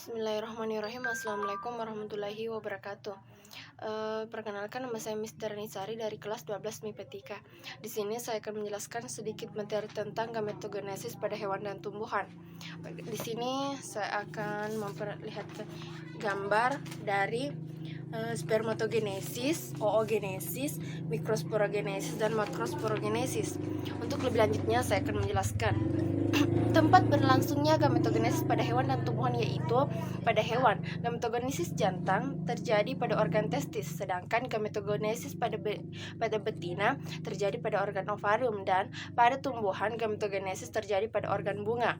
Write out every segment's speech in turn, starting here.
Bismillahirrahmanirrahim. Assalamualaikum warahmatollahi wabarakatuh. Perkenalkan, nama saya Mister Nisari dari kelas 12 MIPA 3. Di sini saya akan menjelaskan sedikit materi tentang gametogenesis pada hewan dan tumbuhan. Di sini saya akan memperlihatkan gambar dari spermatogenesis, oogenesis, mikrosporogenesis, dan makrosporogenesis. Untuk lebih lanjutnya saya akan menjelaskan tempat berlangsungnya gametogenesis pada hewan dan tumbuhan, yaitu pada hewan, gametogenesis jantan terjadi pada organ testis, sedangkan gametogenesis pada betina terjadi pada organ ovarium, dan pada tumbuhan gametogenesis terjadi pada organ bunga.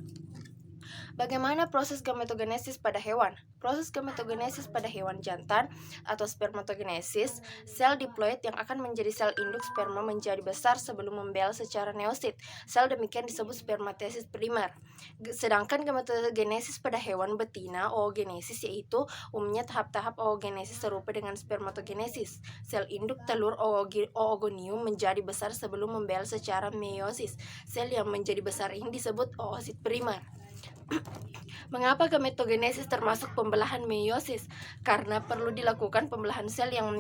Bagaimana proses gametogenesis pada hewan? Proses gametogenesis pada hewan jantan atau spermatogenesis, sel diploid yang akan menjadi sel induk sperma menjadi besar sebelum membel secara neosit. Sel demikian disebut spermatesis primer. Sedangkan gametogenesis pada hewan betina, oogenesis, yaitu umumnya tahap-tahap oogenesis serupa dengan spermatogenesis. Sel induk telur oogonium menjadi besar sebelum membel secara meiosis. Sel yang menjadi besar ini disebut oosit primer. Mengapa gametogenesis termasuk pembelahan meiosis? Karena perlu dilakukan pembelahan sel yang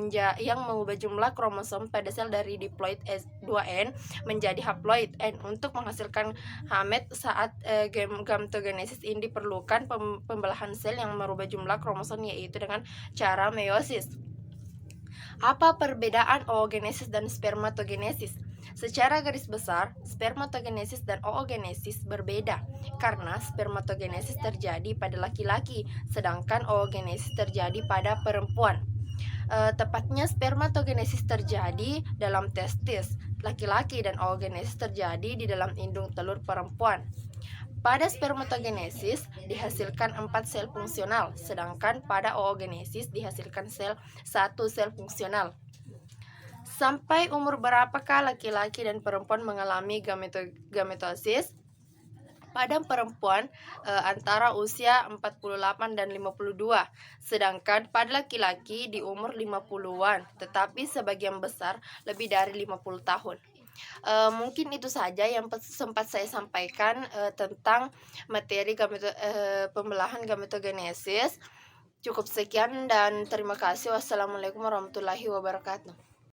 mengubah jumlah kromosom pada sel dari diploid S2N menjadi haploid N untuk menghasilkan gamet. Saat gametogenesis ini diperlukan pembelahan sel yang merubah jumlah kromosom, yaitu dengan cara meiosis. Apa perbedaan oogenesis dan spermatogenesis? Secara garis besar, spermatogenesis dan oogenesis berbeda karena spermatogenesis terjadi pada laki-laki, sedangkan oogenesis terjadi pada perempuan. Tepatnya spermatogenesis terjadi dalam testis laki-laki dan oogenesis terjadi di dalam indung telur perempuan. Pada spermatogenesis dihasilkan 4 sel fungsional, sedangkan pada oogenesis dihasilkan 1 sel fungsional. Sampai umur berapakah laki-laki dan perempuan mengalami gametosis? Pada perempuan antara usia 48 dan 52, sedangkan pada laki-laki di umur 50-an, tetapi sebagian besar lebih dari 50 tahun. Mungkin itu saja yang sempat saya sampaikan tentang materi pembelahan gametogenesis. Cukup sekian dan terima kasih. Wassalamualaikum warahmatullahi wabarakatuh.